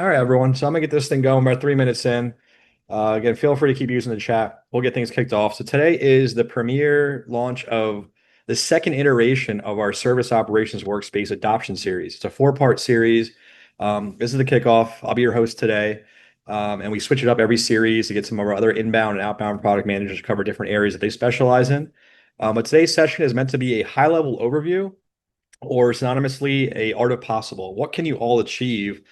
All right, everyone. So I'm gonna get this thing going about 3 minutes in. Again, feel free to keep using the chat. We'll get things kicked off. So today is the premiere launch of the second iteration of our Service Operations Workspace Adoption Series. It's a four-part series. This is the kickoff. I'll be your host today. And we switch it up every series to get some of our other inbound and outbound product managers to cover different areas that they specialize in. But today's session is meant to be a high-level overview or synonymously a art of possible. What can you all achieve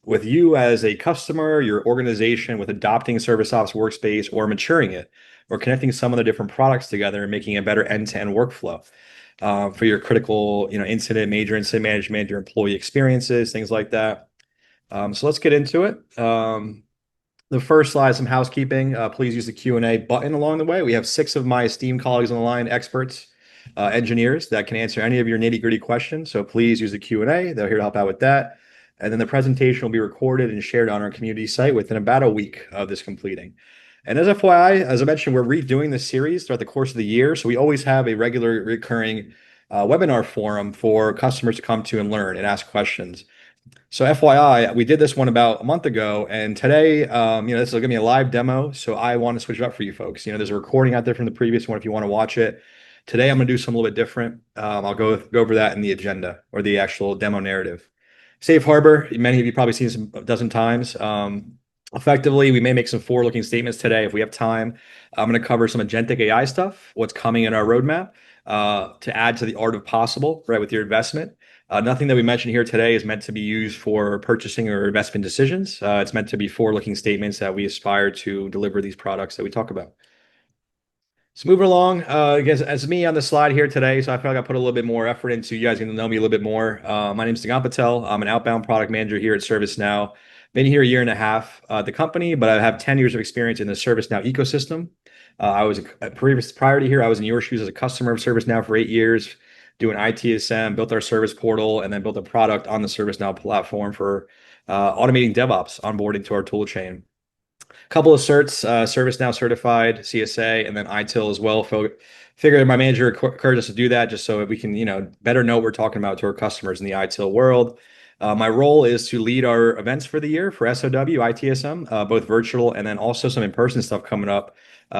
with you as a customer, your organization with adopting ServiceOps Workspace or maturing it, or connecting some of the different products together and making a better end-to-end workflow for your critical, incident, major incident management, your employee experiences, things like that. So let's get into it. The first slide, some housekeeping. Please use the Q&A button along the way. We have 6 of my esteemed colleagues on the line, experts, engineers that can answer any of your nitty-gritty questions. So please use the Q&A. They're here to help out with that. And then the presentation will be recorded and shared on our community site within about a week of this completing. And as FYI, as I mentioned, we're redoing this series throughout the course of the year. So we always have a regular recurring webinar forum for customers to come to and learn and ask questions. So FYI, we did this one about a month ago, and today, this is going to be a live demo. So I want to switch it up for you folks. There's a recording out there from the previous one if you want to watch it. Today, I'm going to do something a little bit different. I'll go over that in the agenda or the actual demo narrative. Safe harbor, many of you probably seen this a dozen times. Effectively, we may make some forward-looking statements today. If we have time, I'm going to cover some agentic AI stuff, what's coming in our roadmap to add to the art of possible, right, with your investment. Nothing that we mentioned here today is meant to be used for purchasing or investment decisions. It's meant to be forward-looking statements that we aspire to deliver these products that we talk about. So moving along, as me on the slide here today, so I feel like I put a little bit more effort into you guys getting to know me a little bit more. My name is Sagan Patel. I'm an outbound product manager here at ServiceNow. Been here a year and a half at the company, but I have 10 years of experience in the ServiceNow ecosystem. I was prior to here, I was in your shoes as a customer of ServiceNow for 8 years, doing ITSM, built our service portal, and then built a product on the ServiceNow platform for automating DevOps onboarding to our tool chain. Couple of certs, ServiceNow certified, CSA, and then ITIL as well. Figured my manager encouraged us to do that just so we can, better know what we're talking about to our customers in the ITIL world. My role is to lead our events for the year for SOW, ITSM, both virtual and then also some in-person stuff coming up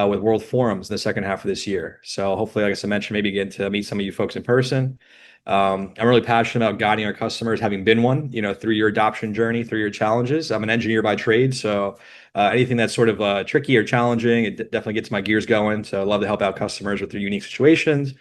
with World Forums in the second half of this year. So hopefully, like I mentioned, maybe get to meet some of you folks in person. I'm really passionate about guiding our customers, having been one, through your adoption journey, through your challenges. I'm an engineer by trade, so anything that's sort of tricky or challenging, it definitely gets my gears going. So I love to help out customers with their unique situations.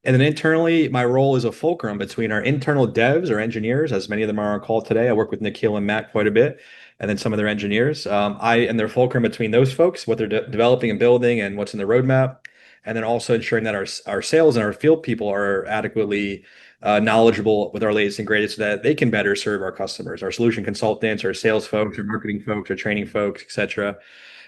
And then internally, my role is a fulcrum between our internal devs or engineers, as many of them are on our call today. I work with Nikhil and Matt quite a bit, and then some of their engineers. I am their fulcrum between those folks, what they're developing and building and what's in the roadmap, and then also ensuring that our sales and our field people are adequately knowledgeable with our latest and greatest so that they can better serve our customers, our solution consultants, our sales folks, our marketing folks, our training folks, etc.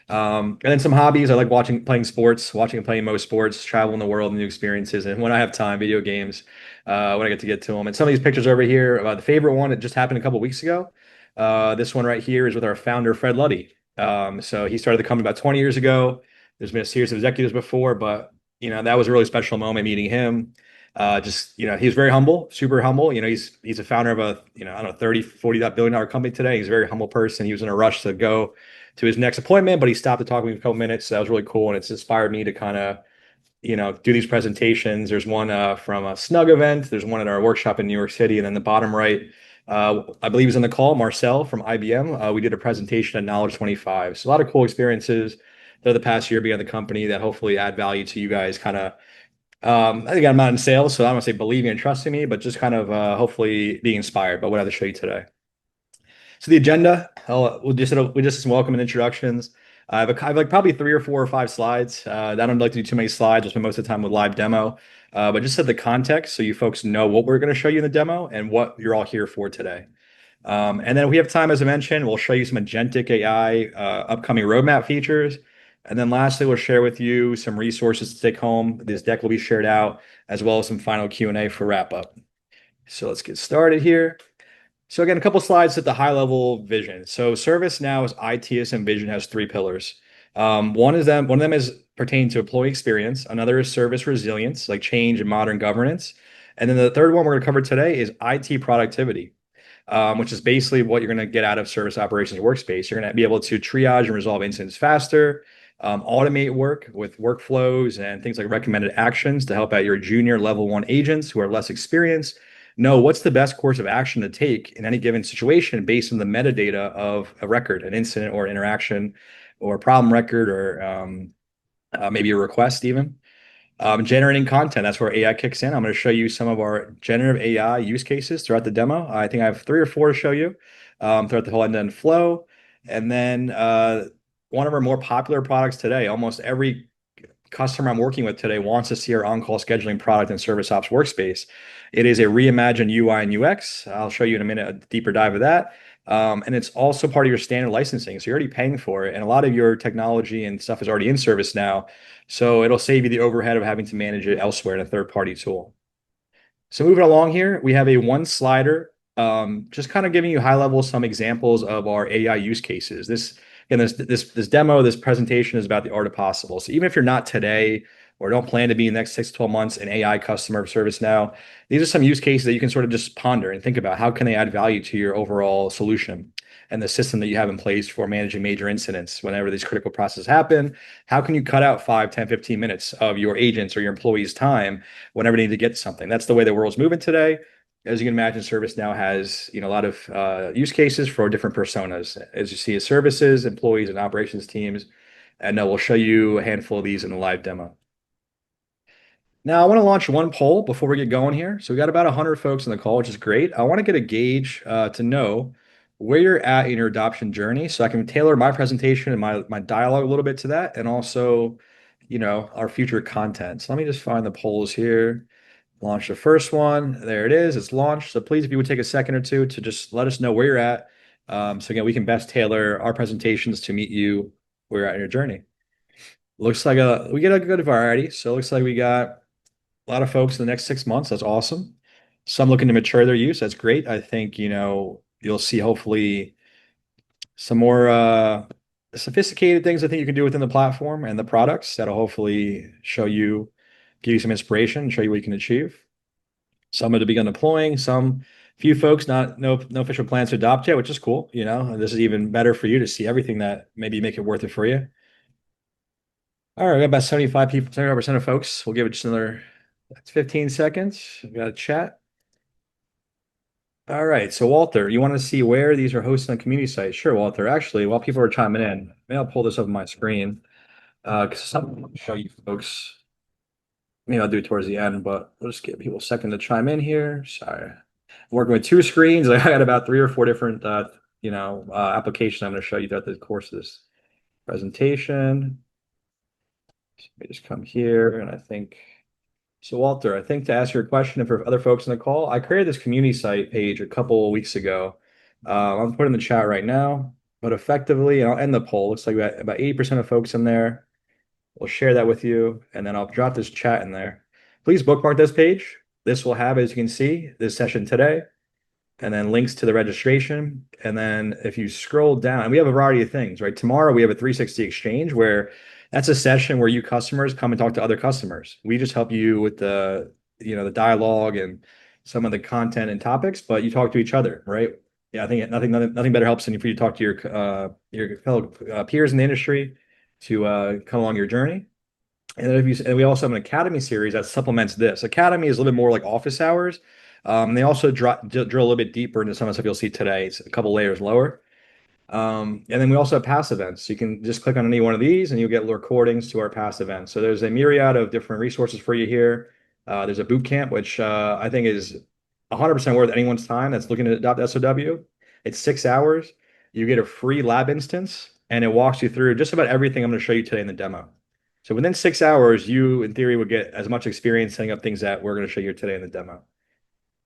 And then some hobbies. I like playing sports, watching and playing most sports, traveling the world, new experiences. And when I have time, video games, when I get to them. And some of these pictures over here, the favorite one, it just happened a couple of weeks ago. This one right here is with our founder, Fred Luddy. So he started the company about 20 years ago. There's been a series of executives before, but that was a really special moment meeting him. He's very humble, super humble. He's a founder of a, I don't know, 30, $40 billion company today. He's a very humble person. He was in a rush to go to his next appointment, but he stopped to talk with me for a couple minutes. So that was really cool. And it's inspired me to kind of, do these presentations. There's one from a Snug event. There's one at our workshop in New York City. And then the bottom right, I believe he's on the call, Marcel from IBM. We did a presentation at Knowledge 25. So a lot of cool experiences through the past year being at the company that hopefully add value to you guys kind of. I think I'm not in sales, so I don't want to say believing and trusting me, but just kind of hopefully being inspired by what I have to show you today. So the agenda, we'll just some welcome and introductions. I have like probably 3 or 4 or 5 slides. I don't like to do too many slides. I spend most of the time with live demo, but just set the context so you folks know what we're going to show you in the demo and what you're all here for today. And then we have time, as I mentioned, we'll show you some agentic AI upcoming roadmap features. And then lastly, we'll share with you some resources to take home. This deck will be shared out, as well as some final Q&A for wrap up. So let's get started here. So again, a couple slides at the high level vision. So ServiceNow's ITSM vision has 3 pillars. One of them is pertaining to employee experience. Another is service resilience, like change and modern governance. And then the third one we're going to cover today is IT productivity. which is basically what you're going to get out of Service Operations Workspace. You're going to be able to triage and resolve incidents faster, automate work with workflows and things like recommended actions to help out your junior level 1 agents who are less experienced know what's the best course of action to take in any given situation based on the metadata of a record, an incident or interaction or problem record or maybe a request even. Generating content, that's where AI kicks in. I'm going to show you some of our generative AI use cases throughout the demo. I think I have 3 or 4 to show you throughout the whole end-to-end flow. And then one of our more popular products today, almost every customer I'm working with today wants to see our on-call scheduling product in Service Ops Workspace. It is a reimagined UI and UX. I'll show you in a minute a deeper dive of that. And it's also part of your standard licensing. So you're already paying for it. And a lot of your technology and stuff is already in ServiceNow. So it'll save you the overhead of having to manage it elsewhere in a third-party tool. So moving along here, we have a 1 slider, just kind of giving you high level some examples of our AI use cases. This demo, this presentation is about the art of possible. So even if you're not today or don't plan to be in the next 6 to 12 months an AI customer of ServiceNow, these are some use cases that you can sort of just ponder and think about. How can they add value to your overall solution and the system that you have in place for managing major incidents whenever these critical processes happen? How can you cut out 5, 10, 15 minutes of your agents or your employees' time whenever they need to get something? That's the way the world's moving today. As you can imagine, ServiceNow has a lot of use cases for different personas. As you see, as services, employees, and operations teams. And we'll show you a handful of these in the live demo. Now, I want to launch one poll before we get going here. So we got about 100 folks in the call, which is great. I want to get a gauge to know where you're at in your adoption journey so I can tailor my presentation and my dialogue a little bit to that, and also, our future content. So let me just find the polls here. Launch the first one. There it is. It's launched. So please, if you would take a second or two to just let us know where you're at. So again, we can best tailor our presentations to meet you where you're at in your journey. Looks like we get a good variety. So it looks like we got a lot of folks in the next 6 months. That's awesome. Some looking to mature their use. That's great. I think, you'll see hopefully some more sophisticated things I think you can do within the platform and the products that'll hopefully give you some inspiration, show you what you can achieve. Some have begun deploying, few folks, no official plans to adopt yet, which is cool. This is even better for you to see everything that maybe make it worth it for you. All right, we got about 75 people, 75% of folks. We'll give it just another 15 seconds. We got a chat. All right, so Walter, you want to see where these are hosted on community sites? Sure, Walter. Actually, while people are chiming in, maybe I'll pull this up on my screen because I'll show you folks. Maybe I'll do it towards the end, but we'll just give people a second to chime in here. Sorry. I'm working with 2 screens. I got about 3 or 4 different, applications I'm going to show you throughout the course of this presentation. So let me just come here, and I think, so Walter, I think to answer your question, and for other folks in the call, I created this community site page a couple of weeks ago. I'll put it in the chat right now, but effectively, and I'll end the poll. Looks like we got about 80% of folks in there. We'll share that with you, and then I'll drop this chat in there. Please bookmark this page. This will have, as you can see, this session today, and then links to the registration. And then if you scroll down, and we have a variety of things, right? Tomorrow we have a 360 exchange where that's a session where you customers come and talk to other customers. We just help you with the dialogue and some of the content and topics, but you talk to each other, right? Yeah, I think nothing better helps than for you to talk to your fellow peers in the industry to come along your journey. And we also have an Academy series that supplements this. Academy is a little bit more like office hours. They also drill a little bit deeper into some of the stuff you'll see today. It's a couple layers lower. And then we also have past events. So you can just click on any one of these and you'll get recordings to our past events. So there's a myriad of different resources for you here. There's a boot camp, which I think is 100% worth anyone's time that's looking to adopt SOW. It's 6 hours. You get a free lab instance, and it walks you through just about everything I'm going to show you today in the demo. So within 6 hours, you, in theory, would get as much experience setting up things that we're going to show you today in the demo.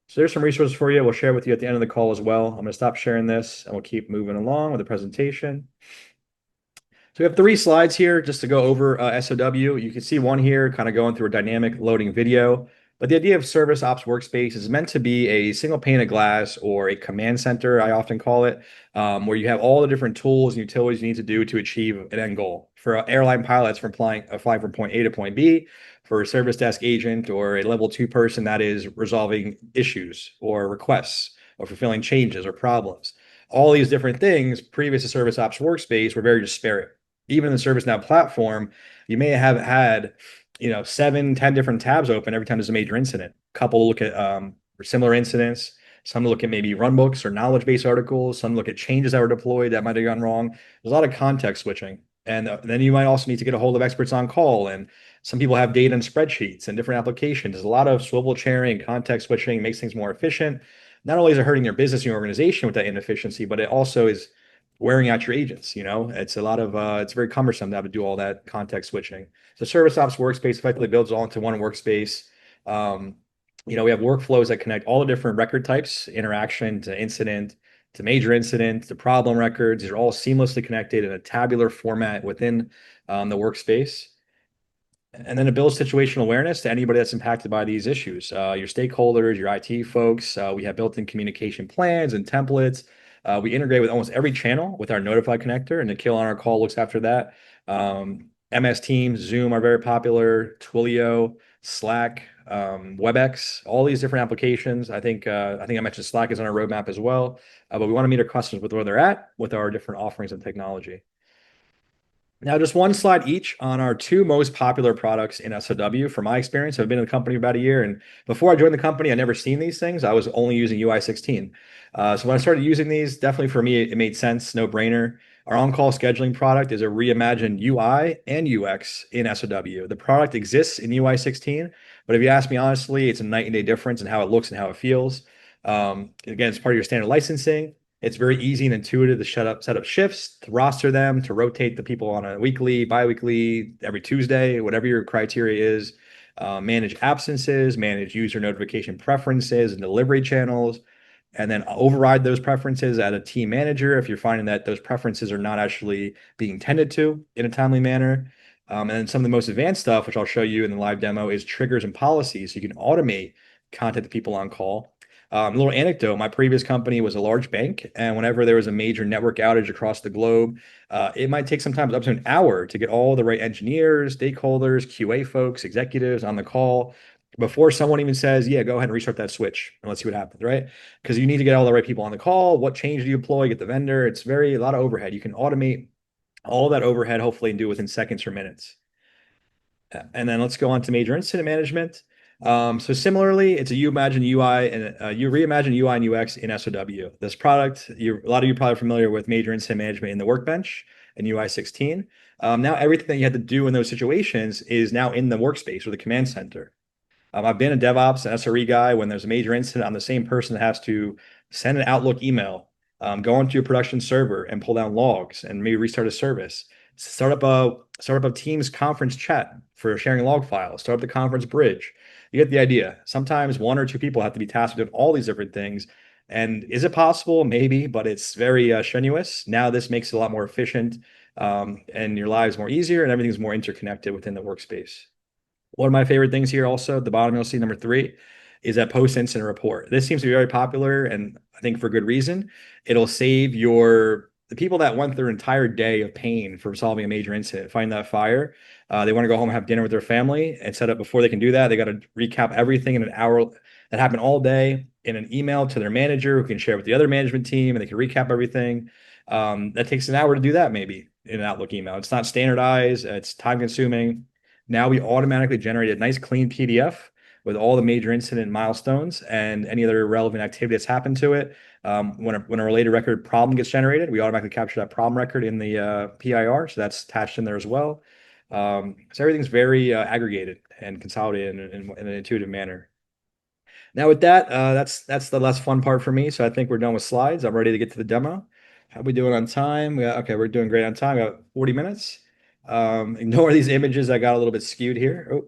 So there's some resources for you. We'll share with you at the end of the call as well. I'm going to stop sharing this, and we'll keep moving along with the presentation. So we have 3 slides here just to go over SOW. You can see one here kind of going through a dynamic loading video. But the idea of Service Ops Workspace is meant to be a single pane of glass, or a command center, I often call it, where you have all the different tools and utilities you need to do to achieve an end goal. For airline pilots, from flying from point A to point B, for a service desk agent or a level 2 person that is resolving issues or requests, or fulfilling changes or problems. All these different things previous to Service Ops Workspace were very disparate. Even in the ServiceNow platform, you may have had, 7, 10 different tabs open every time there's a major incident. A couple look at similar incidents. Some look at maybe runbooks or knowledge base articles. Some look at changes that were deployed that might have gone wrong. There's a lot of context switching. And then you might also need to get a hold of experts on call. And some people have data in spreadsheets and different applications. There's a lot of swivel chairing and context switching, makes things more efficient. Not only is it hurting your business and your organization with that inefficiency, but it also is wearing out your agents. It's a lot of it's very cumbersome to have to do all that context switching. So Service Ops Workspace effectively builds all into one workspace. Um, we have workflows that connect all the different record types, interaction to incident, to major incident, to problem records. These are all seamlessly connected in a tabular format within the workspace. And then it builds situational awareness to anybody that's impacted by these issues. Your stakeholders, your IT folks. We have built-in communication plans and templates. We integrate with almost every channel with our Notify connector, and Nikhil on our call looks after that. MS Teams, Zoom are very popular, Twilio, Slack, WebEx, all these different applications. I think I mentioned Slack is on our roadmap as well, but we want to meet our customers with where they're at with our different offerings and technology. Now, just one slide each on our two most popular products in SOW. From my experience, I've been in the company about a year, and before I joined the company, I never seen these things. I was only using UI 16. So when I started using these, definitely for me, it made sense, no brainer. Our on-call scheduling product is a reimagined UI and UX in SOW. The product exists in UI 16, but if you ask me honestly, it's a night and day difference in how it looks and how it feels. Again, it's part of your standard licensing. It's very easy and intuitive to set up shifts, to roster them, to rotate the people on a weekly, bi-weekly, every Tuesday, whatever your criteria is. Manage absences, manage user notification preferences and delivery channels, and then override those preferences at a team manager if you're finding that those preferences are not actually being tended to in a timely manner. And then some of the most advanced stuff, which I'll show you in the live demo, is triggers and policies. So you can automate contact the people on call. A little anecdote, my previous company was a large bank, and whenever there was a major network outage across the globe, it might take sometimes up to an hour to get all the right engineers, stakeholders, QA folks, executives on the call before someone even says, yeah, go ahead and restart that switch and let's see what happens, right? Because you need to get all the right people on the call. What change do you deploy? Get the vendor. It's a lot of overhead. You can automate all that overhead, hopefully, and do it within seconds or minutes. And then let's go on to major incident management. So similarly, it's a you imagine UI and you reimagine UI and UX in SOW. This product, a lot of you are probably familiar with major incident management in the workbench in UI 16. Now everything that you had to do in those situations is now in the workspace or the command center. I've been a DevOps and SRE guy. When there's a major incident, I'm the same person that has to send an Outlook email, go onto your production server and pull down logs and maybe restart a service. Start up a Teams conference chat for sharing log files. Start up the conference bridge. You get the idea. Sometimes one or two people have to be tasked with all these different things. And is it possible? Maybe, but it's very strenuous. Now this makes it a lot more efficient, and your lives more easier, and everything's more interconnected within the workspace. One of my favorite things here also at the bottom, you'll see number 3 is that post-incident report. This seems to be very popular, and I think for good reason. It'll save the people that went their entire day of pain from solving a major incident, find that fire. They want to go home and have dinner with their family and set up before they can do that. They got to recap everything in an hour that happened all day in an email to their manager who can share with the other management team, and they can recap everything. That takes an hour to do that maybe in an Outlook email. It's not standardized. It's time consuming. Now we automatically generate a nice clean PDF with all the major incident milestones and any other relevant activity that's happened to it. When a related record problem gets generated, we automatically capture that problem record in the PIR, so that's attached in there as well. So everything's very aggregated and consolidated in an intuitive manner. Now with that, that's the less fun part for me. So I think we're done with slides. I'm ready to get to the demo. How are we doing on time? Okay, we're doing great on time. We got 40 minutes. Ignore these images. I got a little bit skewed here. Oh,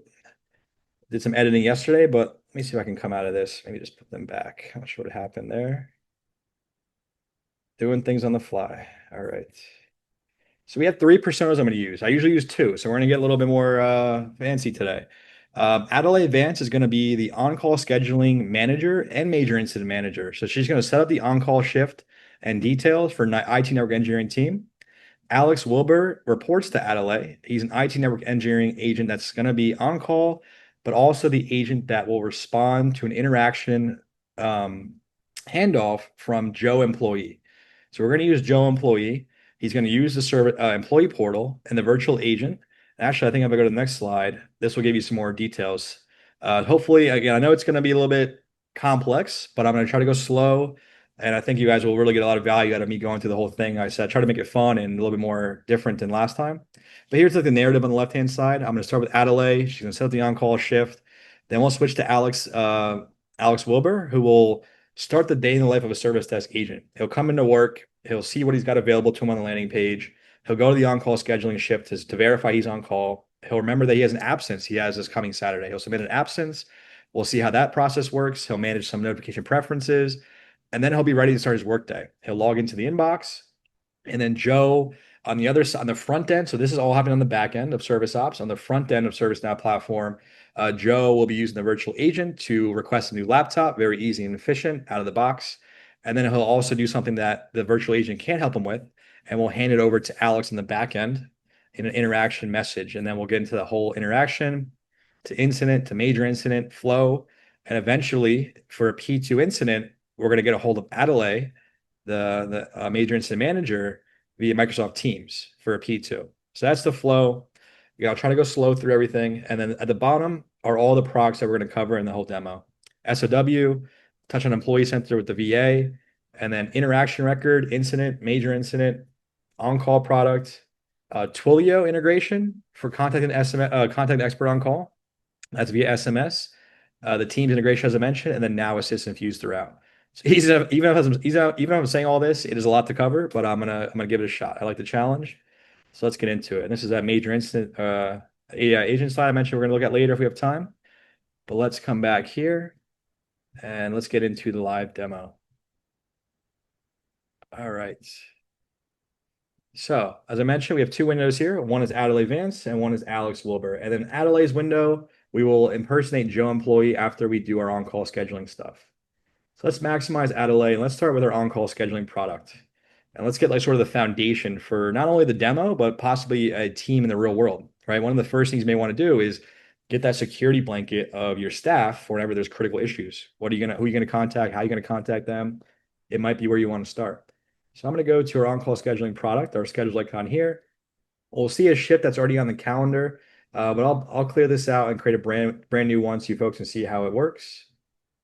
did some editing yesterday, but let me see if I can come out of this. Maybe just put them back. I'm not sure what happened there. Doing things on the fly. All right. So we have 3 personas I'm going to use. I usually use 2, so we're going to get a little bit more fancy today. Adelaide Vance is going to be the on-call scheduling manager and major incident manager. So she's going to set up the on-call shift and details for IT network engineering team. Alex Wilbur reports to Adelaide. He's an IT network engineering agent that's going to be on call, but also the agent that will respond to an interaction handoff from Joe employee. So we're going to use Joe employee. He's going to use the employee portal and the virtual agent. Actually, I think if I go to the next slide, this will give you some more details. Hopefully, again, I know it's going to be a little bit complex, but I'm going to try to go slow. And I think you guys will really get a lot of value out of me going through the whole thing. I said, try to make it fun and a little bit more different than last time. But here's like the narrative on the left-hand side. I'm going to start with Adelaide. She's going to set up the on-call shift. Then we'll switch to Alex Wilbur, who will start the day in the life of a service desk agent. He'll come into work. He'll see what he's got available to him on the landing page. He'll go to the on-call scheduling shift to verify he's on call. He'll remember that he has an absence he has this coming Saturday. He'll submit an absence. We'll see how that process works. He'll manage some notification preferences, and then he'll be ready to start his workday. He'll log into the inbox, and then Joe on the other side, on the front end. So this is all happening on the back end of Service Ops. On the front end of ServiceNow platform, Joe will be using the virtual agent to request a new laptop, very easy and efficient out of the box. And then he'll also do something that the virtual agent can't help him with, and we'll hand it over to Alex in the back end in an interaction message. And then we'll get into the whole interaction to incident to major incident flow. And eventually, for a P2 incident, we're going to get a hold of Adelaide, the major incident manager, via Microsoft Teams for a P2. So that's the flow. I'll try to go slow through everything. And then at the bottom are all the products that we're going to cover in the whole demo. SOW, touch on Employee Center with the VA, and then interaction record, incident, major incident, on-call product, Twilio integration for contacting contact expert on call. That's via SMS. The Teams integration, as I mentioned, and then Now Assist infused throughout. So even if I'm saying all this, it is a lot to cover, but I'm gonna give it a shot. I like the challenge. So let's get into it. And this is that major incident AI agent slide I mentioned we're going to look at later if we have time. But let's come back here and let's get into the live demo. All right. So as I mentioned, we have two windows here. One is Adelaide Vance and one is Alex Wilbur. And then Adelaide's window, we will impersonate Joe employee after we do our on-call scheduling stuff. So let's maximize Adelaide and let's start with our on-call scheduling product. And let's get like sort of the foundation for not only the demo, but possibly a team in the real world, right? One of the first things you may want to do is get that security blanket of your staff for whenever there's critical issues. Who are you gonna contact? How are you gonna contact them? It might be where you want to start. So I'm gonna go to our on-call scheduling product, our schedule icon here. We'll see a shift that's already on the calendar, but I'll clear this out and create a brand new one so you folks can see how it works.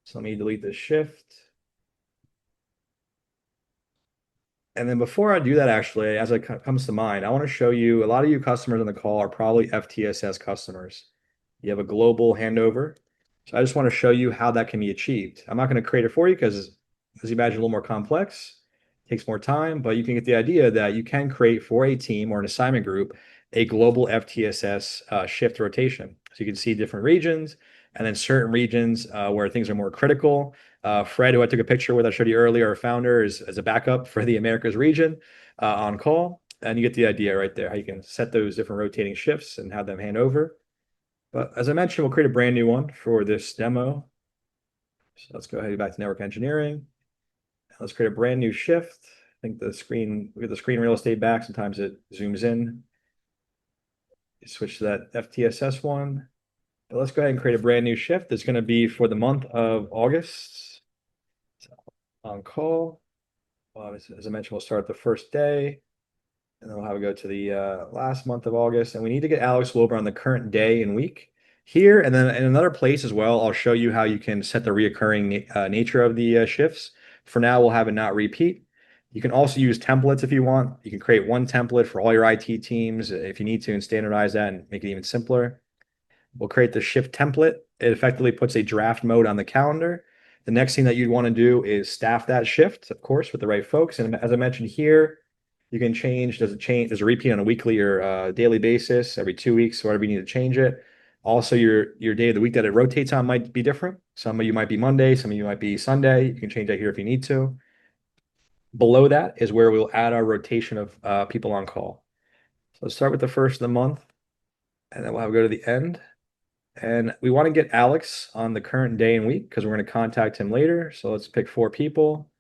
So let me delete this shift. And then before I do that, actually, as it comes to mind, I want to show you a lot of you customers on the call are probably FTSS customers. You have a global handover. So I just want to show you how that can be achieved. I'm not going to create it for you because, as you imagine, a little more complex, takes more time, but you can get the idea that you can create for a team or an assignment group a global FTSS shift rotation. So you can see different regions and then certain regions where things are more critical. Fred, who I took a picture with, I showed you earlier, our founder, is as a backup for the Americas region on call. And you get the idea right there, how you can set those different rotating shifts and have them hand over. But as I mentioned, we'll create a brand new one for this demo. So let's go ahead back to network engineering. Let's create a brand new shift. I think we get the screen real estate back. Sometimes it zooms in. Switch to that FTSS one. But let's go ahead and create a brand new shift. It's going to be for the month of August. So on call. As I mentioned, we'll start the first day. And then we'll have it go to the last month of August. And we need to get Alex Wilbur on the current day and week here. And then in another place as well, I'll show you how you can set the reoccurring nature of the shifts. For now, we'll have it not repeat. You can also use templates if you want. You can create one template for all your IT teams if you need to and standardize that and make it even simpler. We'll create the shift template. It effectively puts a draft mode on the calendar. The next thing that you'd want to do is staff that shift, of course, with the right folks. And as I mentioned here, you can change, does it repeat on a weekly or daily basis, every 2 weeks, whatever you need to change it. Also, your day of the week that it rotates on might be different. Some of you might be Monday, some of you might be Sunday. You can change that here if you need to. Below that is where we'll add our rotation of people on call. So let's start with the first of the month, and then we'll go to the end. And we want to get Alex on the current day and week because we're going to contact him later. So let's pick 4 people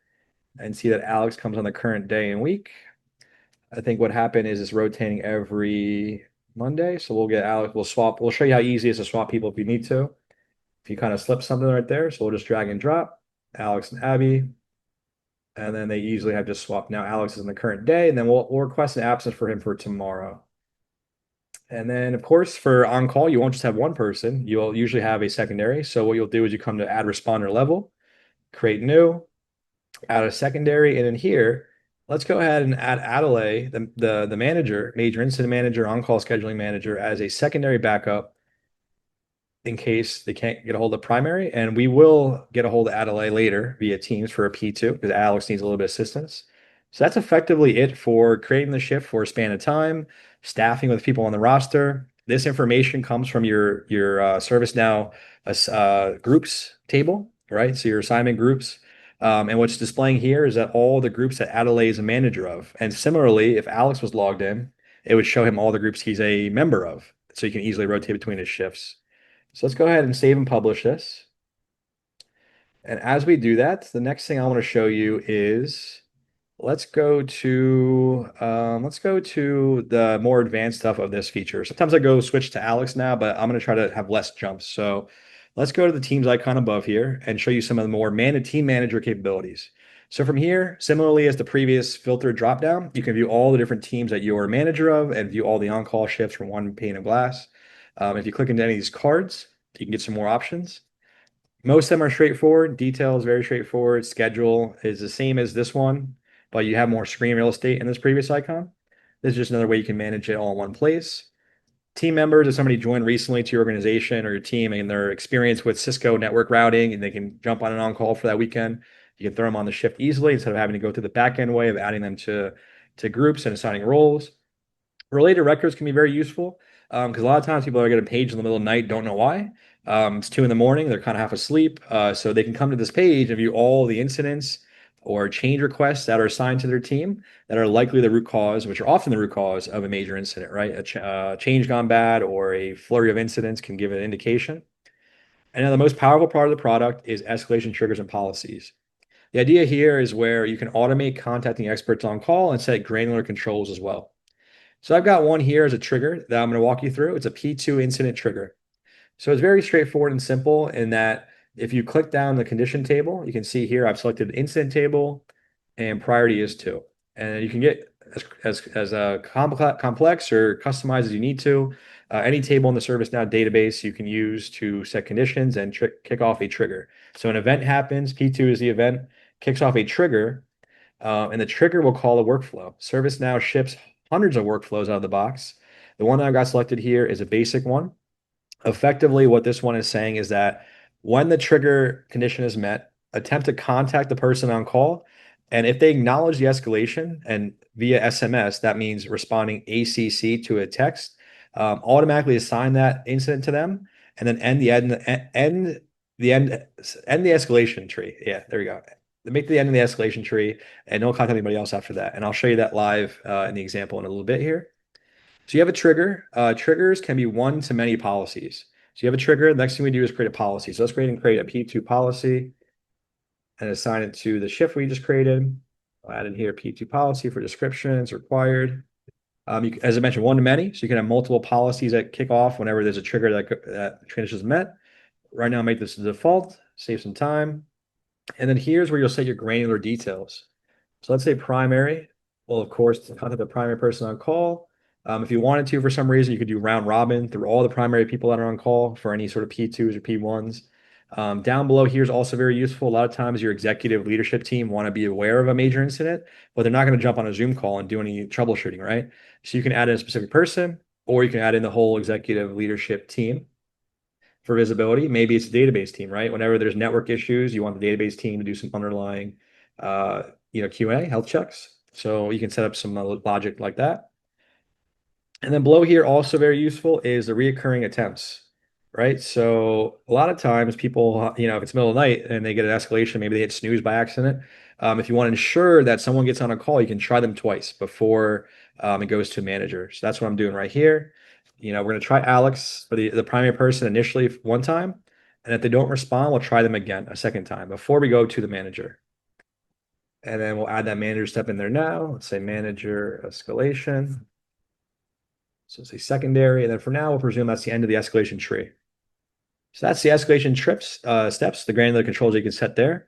and see that Alex comes on the current day and week. I think what happened is it's rotating every Monday. So we'll get Alex, we'll show you how easy it is to swap people if you need to. If you kind of slip something right there. So we'll just drag and drop Alex and Abby. And then they usually have just swapped. Now Alex is in the current day, and then we'll request an absence for him for tomorrow. And then, of course, for on call, you won't just have one person. You'll usually have a secondary. So what you'll do is you come to add responder level, create new, add a secondary, and in here, let's go ahead and add Adelaide, the manager, major incident manager, on-call scheduling manager, as a secondary backup in case they can't get a hold of primary. And we will get a hold of Adelaide later via Teams for a P2 because Alex needs a little bit of assistance. So that's effectively it for creating the shift for a span of time, staffing with people on the roster. This information comes from your ServiceNow groups table, right? So your assignment groups. And what's displaying here is that all the groups that Adelaide is a manager of. And similarly, if Alex was logged in, it would show him all the groups he's a member of. So you can easily rotate between his shifts. So let's go ahead and save and publish this. And as we do that, the next thing I want to show you is let's go to the more advanced stuff of this feature. Sometimes I go switch to Alex now, but I'm going to try to have less jumps. So let's go to the Teams icon above here and show you some of the more team manager capabilities. So from here, similarly as the previous filter dropdown, you can view all the different teams that you're a manager of and view all the on-call shifts from one pane of glass. If you click into any of these cards, you can get some more options. Most of them are straightforward. Details, very straightforward. Schedule is the same as this one, but you have more screen real estate in this previous icon. This is just another way you can manage it all in one place. Team members, if somebody joined recently to your organization or your team and they're experienced with Cisco network routing and they can jump on an on-call for that weekend, you can throw them on the shift easily instead of having to go through the back-end way of adding them to groups and assigning roles. Related records can be very useful because a lot of times people are getting a page in the middle of the night, don't know why. It's 2 a.m, they're kind of half asleep. So they can come to this page and view all the incidents or change requests that are assigned to their team that are likely the root cause, which are often the root cause of a major incident, right? Change gone bad or a flurry of incidents can give an indication. And now the most powerful part of the product is escalation triggers and policies. The idea here is where you can automate contacting experts on call and set granular controls as well. So I've got one here as a trigger that I'm going to walk you through. It's a P2 incident trigger. So it's very straightforward and simple in that if you click down the condition table, you can see here I've selected the incident table and priority is 2. And you can get as complex or customized as you need to. Any table in the ServiceNow database you can use to set conditions and kick off a trigger. So an event happens, P2 is the event, kicks off a trigger, and the trigger will call a workflow. ServiceNow ships hundreds of workflows out of the box. The one that I got selected here is a basic one. Effectively, what this one is saying is that when the trigger condition is met, attempt to contact the person on call. And if they acknowledge the escalation and via SMS, that means responding ACC to a text, automatically assign that incident to them and then end the escalation tree. Yeah, there we go. Make the end of the escalation tree and don't contact anybody else after that. And I'll show you that live in the example in a little bit here. So you have a trigger. Triggers can be one to many policies. So you have a trigger. The next thing we do is create a policy. So let's create a P2 policy and assign it to the shift we just created. I'll add in here P2 policy for descriptions required. As I mentioned, one to many. So you can have multiple policies that kick off whenever there's a trigger that transition is met. Right now, make this the default, save some time. And then here's where you'll set your granular details. So let's say primary. Well, of course, contact the primary person on call. If you wanted to, for some reason, you could do round robin through all the primary people that are on call for any sort of P2s or P1s. Down below here is also very useful. A lot of times your executive leadership team want to be aware of a major incident, but they're not going to jump on a Zoom call and do any troubleshooting, right? So you can add in a specific person, or you can add in the whole executive leadership team for visibility. Maybe it's a database team, right? Whenever there's network issues, you want the database team to do some underlying, QA, health checks. So you can set up some logic like that. And then below here, also very useful, is the reoccurring attempts, right? So a lot of times people, if it's middle of the night and they get an escalation, maybe they hit snooze by accident. If you want to ensure that someone gets on a call, you can try them twice before it goes to a manager. So that's what I'm doing right here. We're going to try Alex for the primary person initially one time. And if they don't respond, we'll try them again a second time before we go to the manager. And then we'll add that manager step in there now. Let's say manager escalation. So say secondary, and then for now, we'll presume that's the end of the escalation tree. So that's the escalation steps, the granular controls you can set there.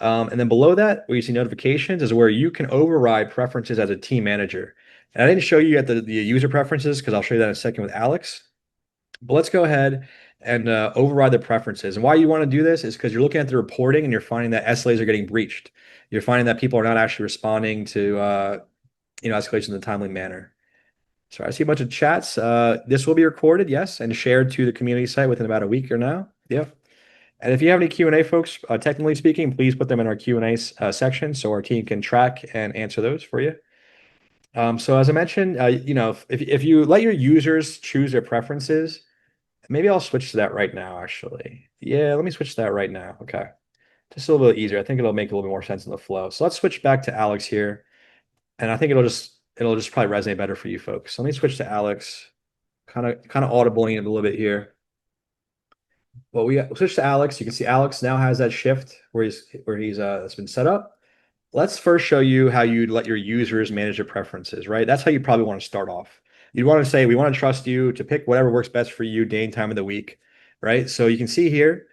And then below that, where you see notifications is where you can override preferences as a team manager. And I didn't show you yet the user preferences because I'll show you that in a second with Alex. But let's go ahead and override the preferences. And why you want to do this is because you're looking at the reporting and you're finding that SLAs are getting breached. You're finding that people are not actually responding to escalations in a timely manner. So I see a bunch of chats. This will be recorded, yes, and shared to the community site within about a week or now. Yeah. And if you have any Q&A, folks, technically speaking, please put them in our Q&A section so our team can track and answer those for you. So as I mentioned, if you let your users choose their preferences, maybe I'll switch to that right now, actually. Yeah, let me switch to that right now. Okay. Just a little bit easier. I think it'll make a little bit more sense in the flow. So let's switch back to Alex here. And I think it'll just probably resonate better for you folks. So let me switch to Alex. Kind of audibling it a little bit here. Well, we switch to Alex. You can see Alex now has that shift where he's that's been set up. Let's first show you how you'd let your users manage their preferences, right? That's how you probably want to start off. You'd want to say, we want to trust you to pick whatever works best for you day and time of the week, right? So you can see here,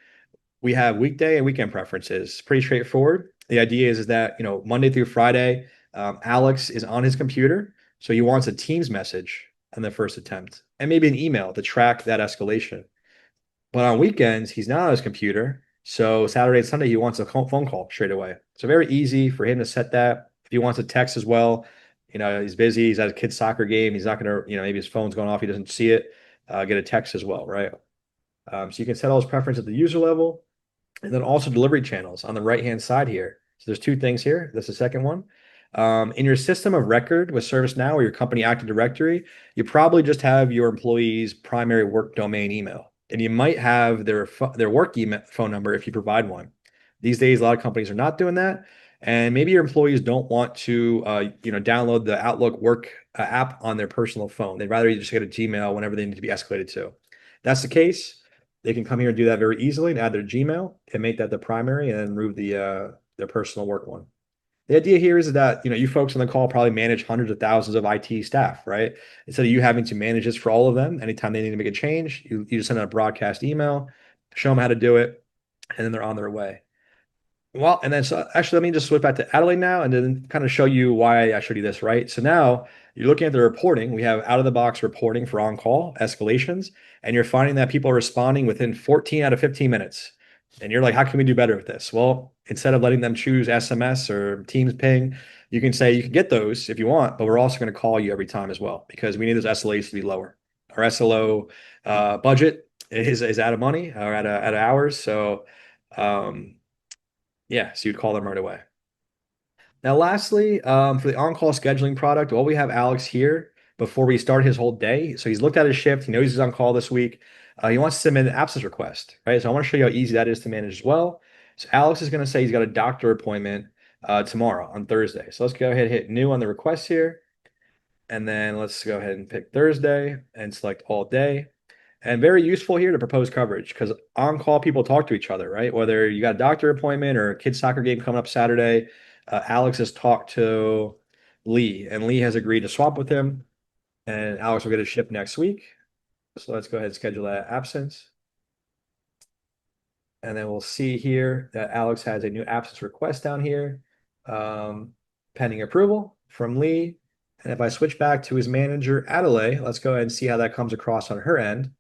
we have weekday and weekend preferences. Pretty straightforward. The idea is that, Monday through Friday, Alex is on his computer. So he wants a Teams message on the first attempt and maybe an email to track that escalation. But on weekends, he's not on his computer. So Saturday and Sunday, he wants a phone call straight away. So very easy for him to set that. If he wants a text as well, he's busy. He's at a kid's soccer game. He's not going to, maybe his phone's going off. He doesn't see it. Get a text as well, right? So you can set all his preference at the user level. And then also delivery channels on the right-hand side here. So there's two things here. That's the second one. In your system of record with ServiceNow or your company Active Directory, you probably just have your employee's primary work domain email. And you might have their work email phone number if you provide one. These days, a lot of companies are not doing that. And maybe your employees don't want to download the Outlook work app on their personal phone. They'd rather just get a Gmail whenever they need to be escalated to. If that's the case, they can come here and do that very easily and add their Gmail and make that the primary and then remove their personal work one. The idea here is that you folks on the call probably manage hundreds of thousands of IT staff, right? Instead of you having to manage this for all of them, anytime they need to make a change, you just send out a broadcast email, show them how to do it, and then they're on their way. Well, and then so actually, let me just switch back to Adelaide now and then kind of show you why I showed you this, right? So now you're looking at the reporting. We have out of the box reporting for on-call escalations, and you're finding that people are responding within 14 out of 15 minutes. And you're like, how can we do better with this? Well, instead of letting them choose SMS or Teams ping, you can say you can get those if you want, but we're also going to call you every time as well because we need those SLAs to be lower. Our SLO budget is out of money or out of hours. So yeah, so you'd call them right away. Now, lastly, for the on-call scheduling product, well, we have Alex here before we start his whole day. So he's looked at his shift. He knows he's on call this week. He wants to submit an absence request, right? So I want to show you how easy that is to manage as well. So Alex is going to say he's got a doctor appointment tomorrow on Thursday. So let's go ahead and hit new on the request here. And then let's go ahead and pick Thursday and select all day. And very useful here to propose coverage because on-call people talk to each other, right? Whether you got a doctor appointment or a kid's soccer game coming up Saturday, Alex has talked to Lee, and Lee has agreed to swap with him, and Alex will get a shift next week. So let's go ahead and schedule that absence. And then we'll see here that Alex has a new absence request down here, pending approval from Lee. And if I switch back to his manager, Adelaide, let's go ahead and see how that comes across on her end.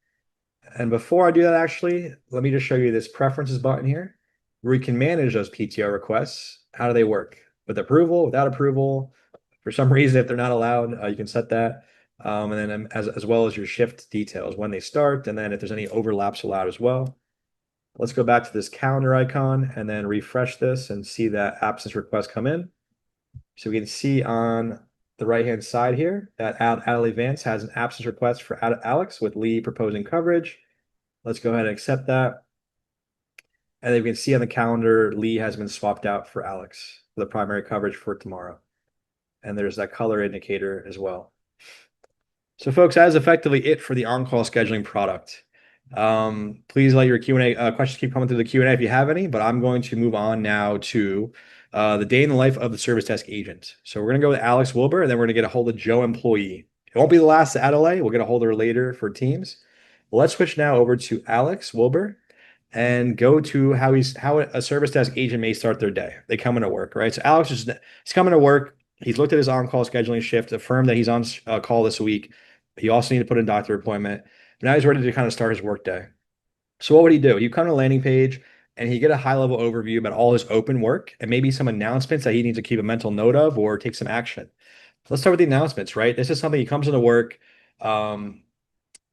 And before I do that, actually, let me just show you this preferences button here, where you can manage those PTO requests. How do they work? With approval, without approval? For some reason, if they're not allowed, you can set that. And then as well as your shift details, when they start, and then if there's any overlaps allowed as well. Let's go back to this calendar icon and then refresh this and see that absence request come in. So we can see on the right-hand side here that Adelaide Vance has an absence request for Alex with Lee proposing coverage. Let's go ahead and accept that. And then you can see on the calendar, Lee has been swapped out for Alex for the primary coverage for tomorrow. And there's that color indicator as well. So folks, that is effectively it for the on-call scheduling product. Please let your Q&A questions keep coming through the Q&A if you have any, but I'm going to move on now to the day in the life of the service desk agent. So we're going to go with Alex Wilbur, and then we're going to get a hold of Joe employee. It won't be the last Adelaide. We'll get a hold of her later for Teams. Let's switch now over to Alex Wilbur. and go to how a service desk agent may start their day. They come into work, right? So Alex is he's coming to work. He's looked at his on-call scheduling shift, affirmed that he's on call this week. He also need to put in a doctor appointment. Now he's ready to kind of start his work day. So what would he do? You come to a landing page and he get a high level overview about all his open work and maybe some announcements that he needs to keep a mental note of or take some action. Let's start with the announcements, right? This is something he comes into work. Um,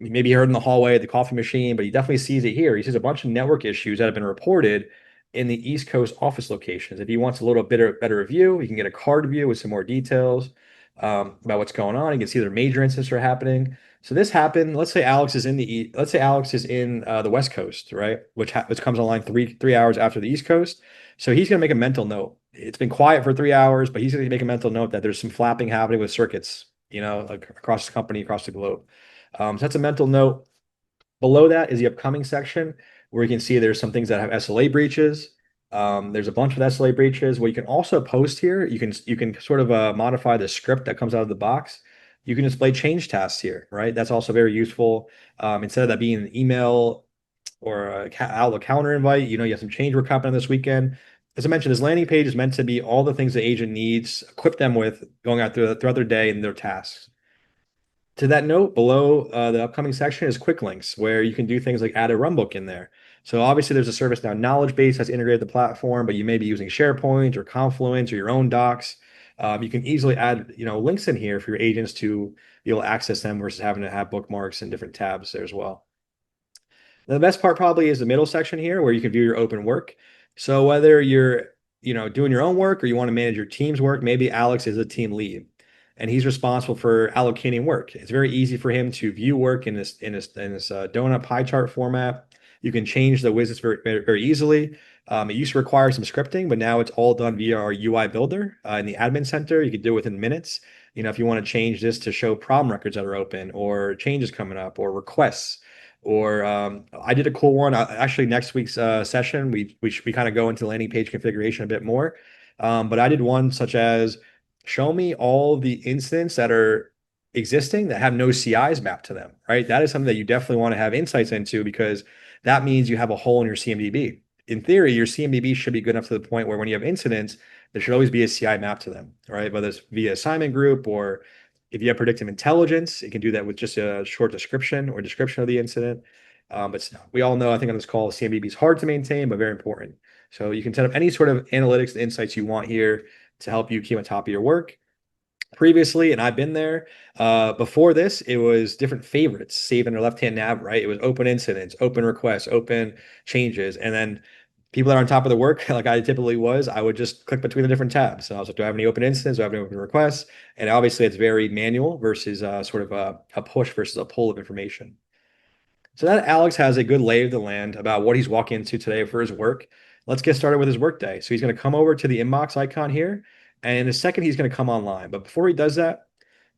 Maybe he heard in the hallway at the coffee machine, but he definitely sees it here. He sees a bunch of network issues that have been reported in the East Coast office locations. If he wants a little better review, he can get a card view with some more details about what's going on. He can see their major incidents are happening. So this happened. Let's say Alex is in let's say Alex is in the West Coast, right? Which comes online three hours after the East Coast. So he's going to make a mental note. It's been quiet for 3 hours, but he's going to make a mental note that there's some flapping happening with circuits, like across the company, across the globe. So that's a mental note. Below that is the upcoming section where you can see there's some things that have SLA breaches. There's a bunch of SLA breaches. What you can also post here, you can sort of modify the script that comes out of the box. You can display change tasks here, right? That's also very useful. Instead of that being an email or a Outlook calendar invite, you have some change work happening this weekend. As I mentioned, this landing page is meant to be all the things the agent needs, equip them with going out throughout their day and their tasks. To that note, below the upcoming section is quick links where you can do things like add a runbook in there. So obviously there's a ServiceNow knowledge base that's integrated the platform, but you may be using SharePoint or Confluence or your own docs. You can easily add, links in here for your agents to be able to access them versus having to have bookmarks and different tabs there as well. The best part probably is the middle section here where you can view your open work. So whether you're, doing your own work or you want to manage your team's work, maybe Alex is a team lead and he's responsible for allocating work. It's very easy for him to view work in this donut pie chart format. You can change the widgets very easily. It used to require some scripting, but now it's all done via our UI builder in the admin center. You can do it within minutes. If you want to change this to show problem records that are open or changes coming up or requests. Or I did a cool one. Actually, next week's session, we kind of go into landing page configuration a bit more. But I did one such as show me all the incidents that are existing that have no CIs mapped to them, right? That is something that you definitely want to have insights into because that means you have a hole in your CMDB. In theory, your CMDB should be good enough to the point where when you have incidents, there should always be a CI map to them, right? Whether it's via assignment group or if you have predictive intelligence, it can do that with just a short description or description of the incident. But we all know, I think on this call, CMDB is hard to maintain, but very important. So you can set up any sort of analytics and insights you want here to help you keep on top of your work. Previously, and I've been there, before this, it was different favorites saved in their left-hand nav, right? It was open incidents, open requests, open changes. And then people that are on top of the work, like I typically was, I would just click between the different tabs. So I was like, do I have any open incidents? Do I have any open requests? And obviously it's very manual versus sort of a push versus a pull of information. So that Alex has a good lay of the land about what he's walking into today for his work. Let's get started with his work day. So he's going to come over to the inbox icon here, and in a second he's going to come online. But before he does that,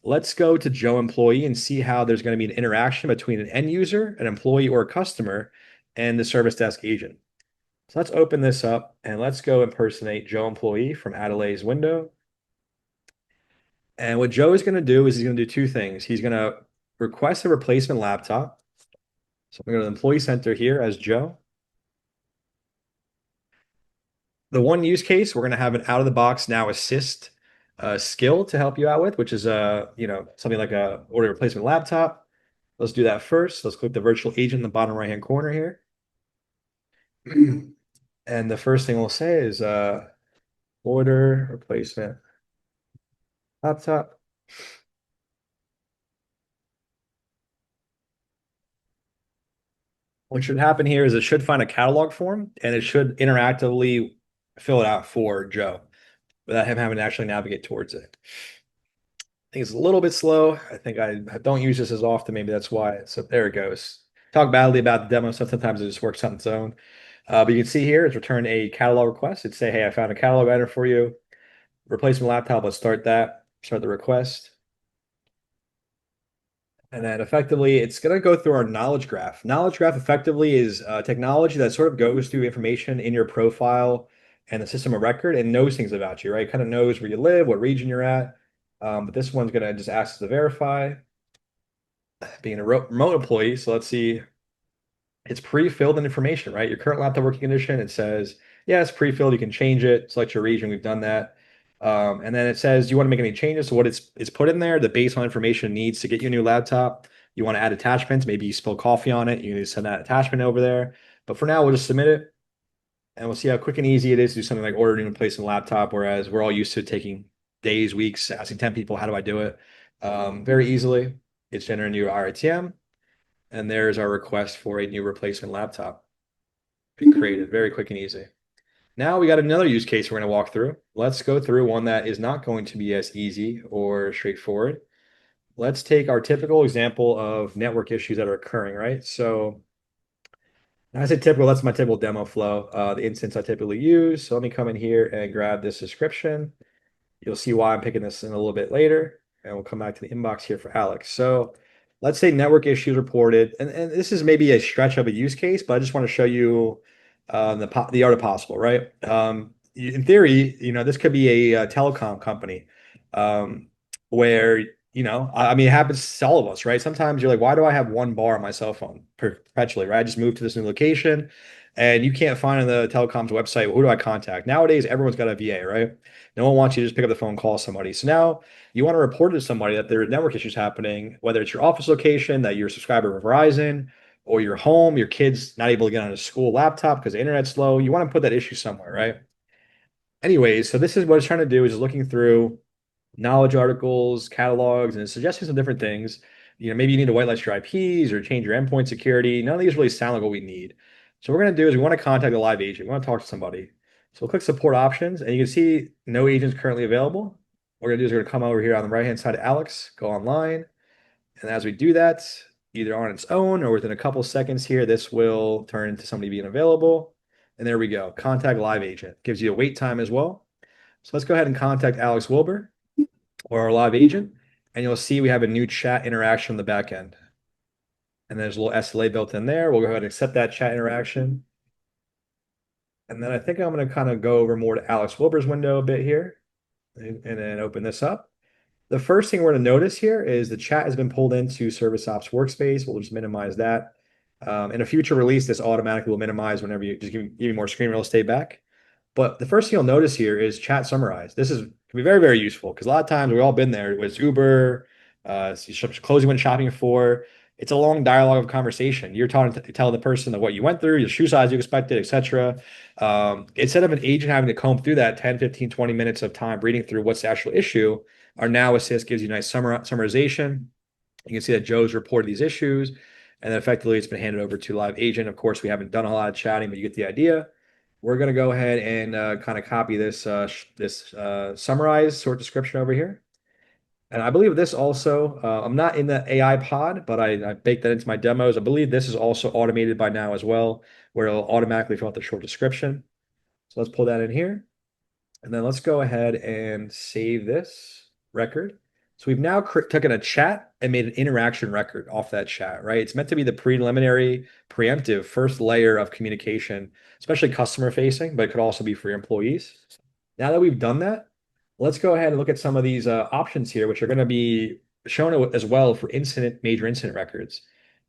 let's go to Joe Employee and see how there's going to be an interaction between an end user, an employee, or a customer, and the service desk agent. So let's open this up and let's go impersonate Joe Employee from Adelaide's window. And what Joe is going to do is he's going to do two things. He's going to request a replacement laptop. So I'm going to go to the Employee Center here as Joe. The one use case, we're going to have an out-of-the-box Now Assist skill to help you out with, which is something like a order replacement laptop. Let's do that first. Let's click the virtual agent in the bottom right-hand corner here. And the first thing we'll say is order replacement laptop. What should happen here is it should find a catalog form and it should interactively fill it out for Joe without him having to actually navigate towards it. I think it's a little bit slow. I think I don't use this as often. Maybe that's why. So there it goes. Talk badly about the demo stuff. Sometimes it just works on its own. But you can see here, it's return a catalog request. It'd say, hey, I found a catalog item for you. Replacement laptop. Let's start that. Start the request. And then effectively, it's going to go through our knowledge graph. Knowledge graph effectively is technology that sort of goes through information in your profile and the system of record and knows things about you, right? Kind of knows where you live, what region you're at. But this one's going to just ask us to verify being a remote employee. So let's see. it's pre-filled in information, right? Your current laptop working condition, it says, yeah, it's pre-filled. You can change it, select your region. We've done that. And then it says, do you want to make any changes? So what it's put in there, the baseline information needs to get you a new laptop. You want to add attachments. Maybe you spill coffee on it. You need to send that attachment over there. But for now, we'll just submit it and we'll see how quick and easy it is to do something like ordering and replacing a laptop. Whereas we're all used to taking days, weeks, asking 10 people, how do I do it? Very easily. It's generating your RITM. And there's our request for a new replacement laptop. Be created, very quick and easy. Now we got another use case we're going to walk through. Let's go through one that is not going to be as easy or straightforward. Let's take our typical example of network issues that are occurring, right? So I say typical, that's my typical demo flow, the instance I typically use. So let me come in here and grab this description. You'll see why I'm picking this in a little bit later, and we'll come back to the inbox here for Alex. So let's say network issues reported, and this is maybe a stretch of a use case, but I just want to show you the art of possible, right? In theory, this could be a telecom company um, where, I mean, it happens to all of us, right? Sometimes you're like, why do I have one bar on my cell phone perpetually, right? I just moved to this new location and you can't find on the telecom's website, well, who do I contact? Nowadays, everyone's got a VA, right? No one wants you to just pick up the phone, call somebody. So now you want to report to somebody that there are network issues happening, whether it's your office location, that you're a subscriber of Verizon, or your home, your kid's not able to get on a school laptop because the internet's slow. You want to put that issue somewhere, right? Anyways, so this is what it's trying to do is looking through knowledge articles, catalogs, and it's suggesting some different things. Maybe you need to whitelist your IPs or change your endpoint security. None of these really sound like what we need. So what we're going to do is we want to contact a live agent. We want to talk to somebody. So we'll click support options and you can see no agents currently available. What we're going to do is we're going to come over here on the right-hand side of Alex, go online. And as we do that, either on its own or within a couple seconds here, this will turn into somebody being available. And there we go. Contact live agent. Gives you a wait time as well. So let's go ahead and contact Alex Wilbur or our live agent. And you'll see we have a new chat interaction on the back end. And there's a little SLA built in there. We'll go ahead and accept that chat interaction. And then I think I'm going to kind of go over more to Alex Wilbur's window a bit here and then open this up. The first thing we're going to notice here is the chat has been pulled into ServiceOps Workspace. We'll just minimize that. In a future release, this automatically will minimize whenever you just give you more screen real estate back. But the first thing you'll notice here is chat summarize. This can be very, very useful because a lot of times we've all been there. It was Uber, clothes you went shopping for. It's a long dialogue of conversation. You're talking to tell the person what you went through, your shoe size you expected, etc. Instead of an agent having to comb through that 10, 15, 20 minutes of time reading through what's the actual issue, our Now Assist gives you a nice summarization. You can see that Joe's reported these issues, and then effectively it's been handed over to live agent. Of course, we haven't done a lot of chatting, but you get the idea. We're going to go ahead and kind of copy this summarized sort description over here. And I believe this also, I'm not in the AI pod, but I baked that into my demos. I believe this is also automated by now as well, where it'll automatically fill out the short description. So let's pull that in here. And then let's go ahead and save this record. So we've now taken a chat and made an interaction record off that chat, right? It's meant to be the preliminary, preemptive first layer of communication, especially customer facing, but it could also be for your employees. Now that we've done that, let's go ahead and look at some of these options here, which are going to be shown as well for major incident records.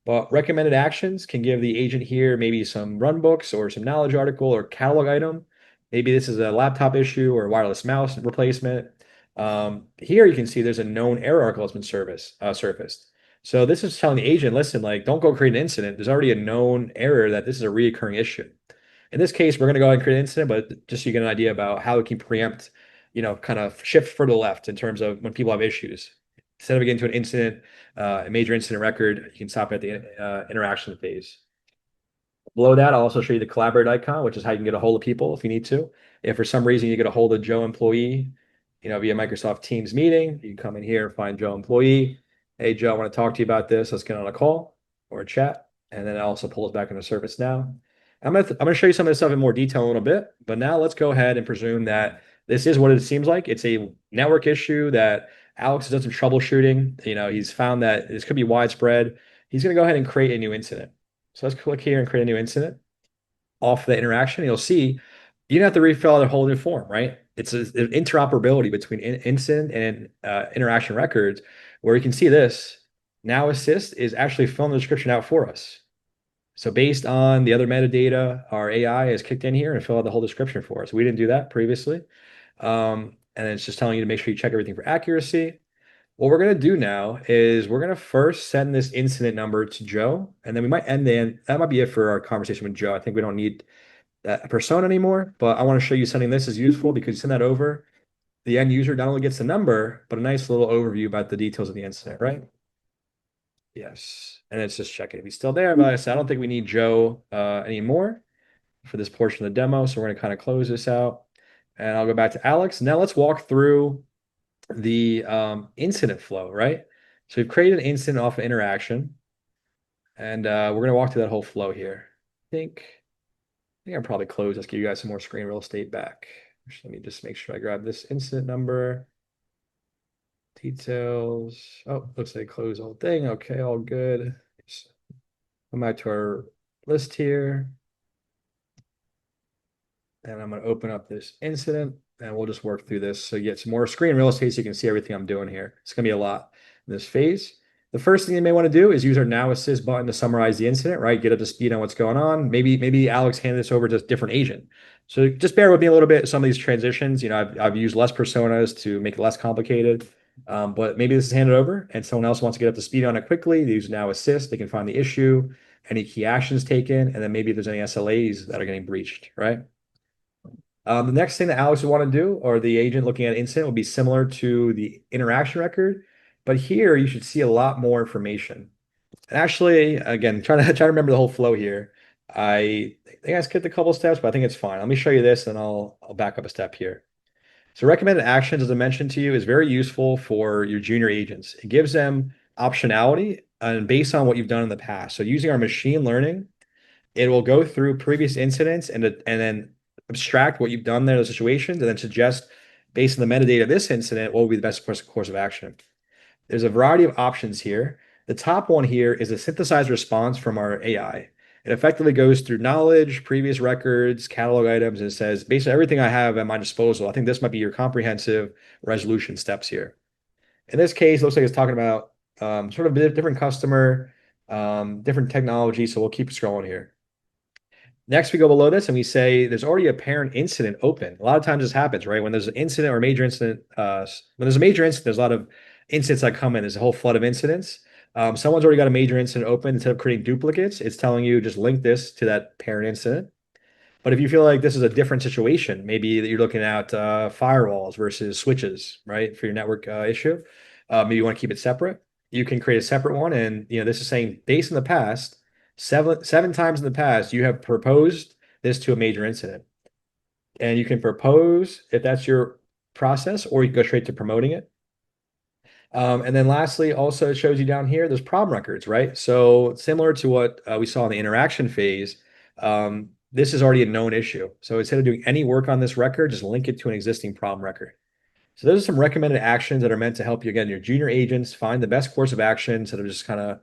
But recommended actions can give the agent here maybe some run books or some knowledge article or catalog item. Maybe this is a laptop issue or wireless mouse replacement. Here you can see there's a known error article that's been surfaced. So this is telling the agent, listen, like don't go create an incident. There's already a known error that this is a reoccurring issue. In this case, we're going to go ahead and create an incident, but just so you get an idea about how it can preempt, kind of shift further left in terms of when people have issues. Instead of getting to an incident, a major incident record, you can stop at the interaction phase. Below that, I'll also show you the collaborate icon, which is how you can get a hold of people if you need to. If for some reason you get a hold of Joe employee, via Microsoft Teams meeting, you can come in here and find Joe employee. Hey, Joe, I want to talk to you about this. Let's get on a call or a chat. And then it also pulls back into ServiceNow. I'm gonna show you some of this stuff in more detail in a little bit, but now let's go ahead and presume that this is what it seems like. It's a network issue that Alex has done some troubleshooting. He's found that this could be widespread. He's going to go ahead and create a new incident. So let's click here and create a new incident off the interaction. You'll see you don't have to refill out a whole new form, right? It's an interoperability between incident and interaction records where you can see this. Now Assist is actually filling the description out for us. So based on the other metadata, our AI has kicked in here and filled out the whole description for us. We didn't do that previously. And it's just telling you to make sure you check everything for accuracy. What we're going to do now is we're going to first send this incident number to Joe, and then we might end in. That might be it for our conversation with Joe. I think we don't need that persona anymore, but I want to show you something this is useful because you send that over. The end user not only gets the number, but a nice little overview about the details of the incident, right? Yes. And it's just checking if he's still there. But like I said, I don't think we need Joe anymore for this portion of the demo. So we're going to kind of close this out. And I'll go back to Alex. Now let's walk through the incident flow, right? So we've created an incident off of interaction. And we're going to walk through that whole flow here. I think I'll probably close. Let's give you guys some more screen real estate back. Let me just make sure I grab this incident number. Details. Oh, looks like close the whole thing. Okay, all good. Come back to our list here. And I'm going to open up this incident and we'll just work through this. So you get some more screen real estate so you can see everything I'm doing here. It's going to be a lot in this phase. The first thing you may want to do is use our Now Assist button to summarize the incident, right? Get up to speed on what's going on. Maybe Alex handed this over to a different agent. So just bear with me a little bit. Some of these transitions, I've used less personas to make it less complicated. But maybe this is handed over and someone else wants to get up to speed on it quickly. They use Now Assist. They can find the issue, any key actions taken, and then maybe if there's any SLAs that are getting breached, right? The next thing that Alex would want to do, or the agent looking at incident, would be similar to the interaction record. But here you should see a lot more information. And actually, again, try to remember the whole flow here. I think I skipped a couple steps, but I think it's fine. Let me show you this and I'll back up a step here. So recommended actions, as I mentioned to you, is very useful for your junior agents. It gives them optionality and based on what you've done in the past. So using our machine learning, it will go through previous incidents and then abstract what you've done there, the situations, and then suggest, based on the metadata of this incident, what would be the best course of action. There's a variety of options here. The top one here is a synthesized response from our AI. It effectively goes through knowledge, previous records, catalog items, and it says, based on everything I have at my disposal, I think this might be your comprehensive resolution steps here. In this case, it looks like it's talking about sort of a different customer, different technology. So we'll keep scrolling here. Next, we go below this and we say there's already a parent incident open. A lot of times this happens, right? When there's an incident or a major incident, when there's a major incident, there's a lot of incidents that come in. There's a whole flood of incidents. Someone's already got a major incident open. Instead of creating duplicates, it's telling you just link this to that parent incident. But if you feel like this is a different situation, maybe that you're looking at firewalls versus switches, right, for your network issue, maybe you want to keep it separate. You can create a separate one, and this is saying based in the past, seven times in the past, you have proposed this to a major incident, and you can propose if that's your process, or you can go straight to promoting it. And then lastly, also it shows you down here, there's problem records, right? So similar to what we saw in the interaction phase, this is already a known issue. So instead of doing any work on this record, just link it to an existing problem record. So those are some recommended actions that are meant to help you, again, your junior agents find the best course of action instead of just kind of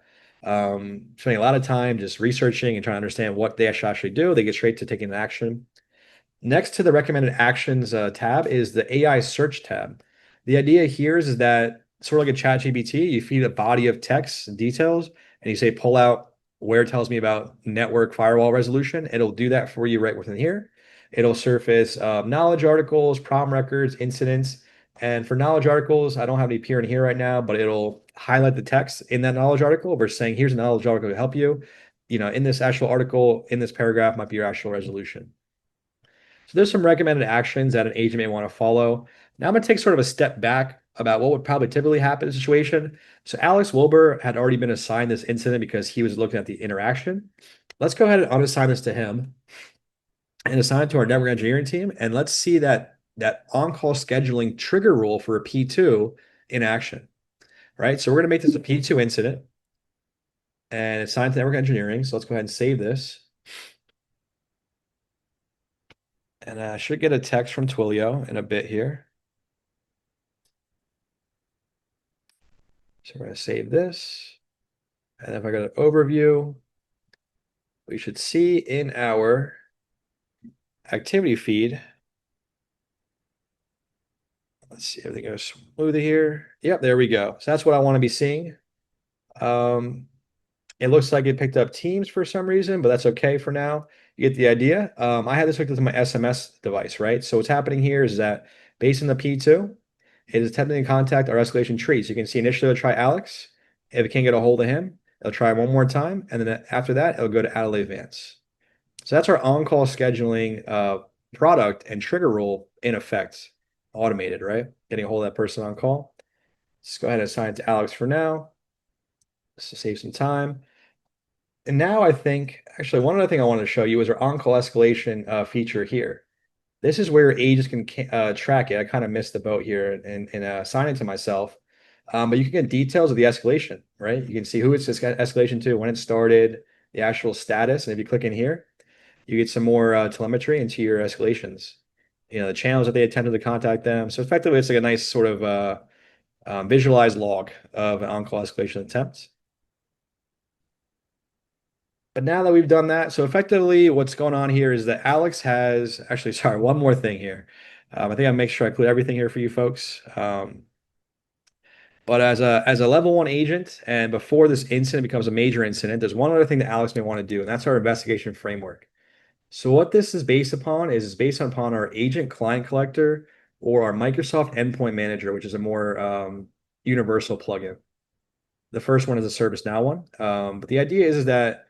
spending a lot of time just researching and trying to understand what they actually do. They get straight to taking action. Next to the recommended actions tab is the AI search tab. The idea here is that sort of like a chat GPT, you feed a body of text and details, and you say, pull out where it tells me about network firewall resolution. It'll do that for you right within here. It'll surface knowledge articles, problem records, incidents. And for knowledge articles, I don't have any appearing here right now, but it'll highlight the text in that knowledge article versus saying, here's a knowledge article to help you. In this actual article, in this paragraph might be your actual resolution. So there's some recommended actions that an agent may want to follow. Now I'm going to take sort of a step back about what would probably typically happen in a situation. So Alex Wilbur had already been assigned this incident because he was looking at the interaction. Let's go ahead and unassign this to him and assign it to our network engineering team. And let's see that on-call scheduling trigger rule for a P2 in action, right? So we're going to make this a P2 incident and assign to network engineering. So let's go ahead and save this. And I should get a text from Twilio in a bit here. So we're going to save this. And if I go to overview, we should see in our activity feed. Let's see if everything goes smoothly here. Yep, there we go. So that's what I want to be seeing. It looks like it picked up Teams for some reason, but that's okay for now. You get the idea. I had this hooked up to my SMS device, right? So what's happening here is that based on the P2, it is attempting to contact our escalation tree. So you can see initially it'll try Alex. If it can't get a hold of him, it'll try one more time. And then after that, it'll go to Adelaide Advance. So that's our on-call scheduling product and trigger rule in effect, automated, right? Getting a hold of that person on call. Let's go ahead and assign it to Alex for now. Just to save some time. And now I think, actually, one other thing I wanted to show you is our on-call escalation feature here. This is where agents can track it. I kind of missed the boat here and assign it to myself. But you can get details of the escalation, right? You can see who it's escalation to, when it started, the actual status. And if you click in here, you get some more telemetry into your escalations. You know, the channels that they attempted to contact them. So effectively, it's like a nice sort of visualized log of an on-call escalation attempt. But now that we've done that, so effectively what's going on here is that Alex has, actually, sorry, one more thing here. I think I'll make sure I include everything here for you folks. But as a level one agent, and before this incident becomes a major incident, there's one other thing that Alex may want to do, and that's our investigation framework. So what this is based upon is based upon our agent client collector or our Microsoft Endpoint Manager, which is a more universal plugin. The first one is a ServiceNow one. But the idea is that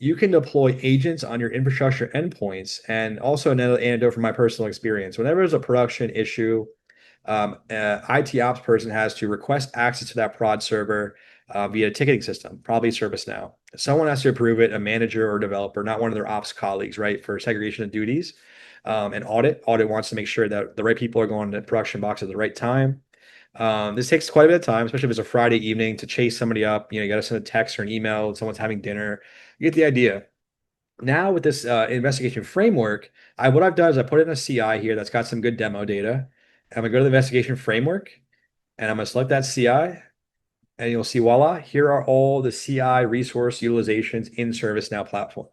you can deploy agents on your infrastructure endpoints. And also another anecdote from my personal experience, whenever there's a production issue, IT ops person has to request access to that prod server via a ticketing system, probably ServiceNow. Someone has to approve it, a manager or developer, not one of their ops colleagues, right, for segregation of duties. And audit wants to make sure that the right people are going to production box at the right time. This takes quite a bit of time, especially if it's a Friday evening to chase somebody up. You know, you got to send a text or an email, someone's having dinner. You get the idea. Now with this investigation framework, what I've done is I put in a CI here that's got some good demo data. I'm gonna go to the investigation framework and I'm gonna select that CI and you'll see, voila, here are all the CI resource utilizations in ServiceNow platform.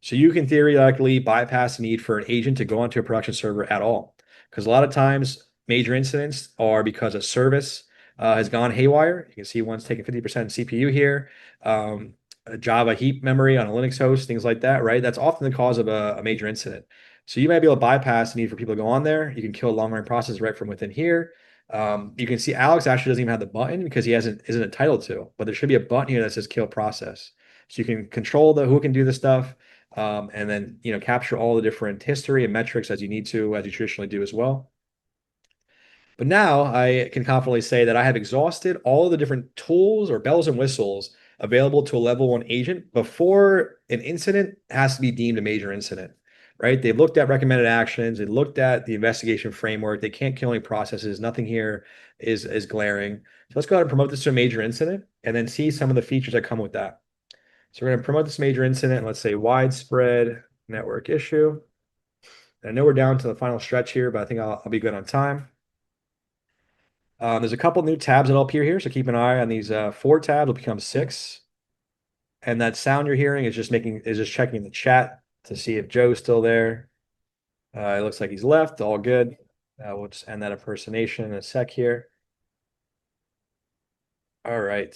So you can theoretically bypass the need for an agent to go onto a production server at all. Because a lot of times major incidents are because a service has gone haywire. You can see one's taking 50% CPU here. A Java heap memory on a Linux host, things like that, right? That's often the cause of a major incident. So you might be able to bypass the need for people to go on there. You can kill a long-run process right from within here. You can see Alex actually doesn't even have the button because he isn't entitled to, but there should be a button here that says kill process. So you can control who can do the stuff, and then capture all the different history and metrics as you need to, as you traditionally do as well. But now I can confidently say that I have exhausted all the different tools or bells and whistles available to a level one agent before an incident has to be deemed a major incident, right? They've looked at recommended actions, they looked at the investigation framework, they can't kill any processes, nothing here is glaring. So let's go ahead and promote this to a major incident and then see some of the features that come with that. So we're going to promote this major incident, let's say widespread network issue. And I know we're down to the final stretch here, but I think I'll be good on time. There's a couple new tabs that'll appear here, so keep an eye on these 4 tabs will become 6. And that sound you're hearing is just checking the chat to see if Joe's still there. It looks like he's left, all good. We'll just end that impersonation in a sec here. All right.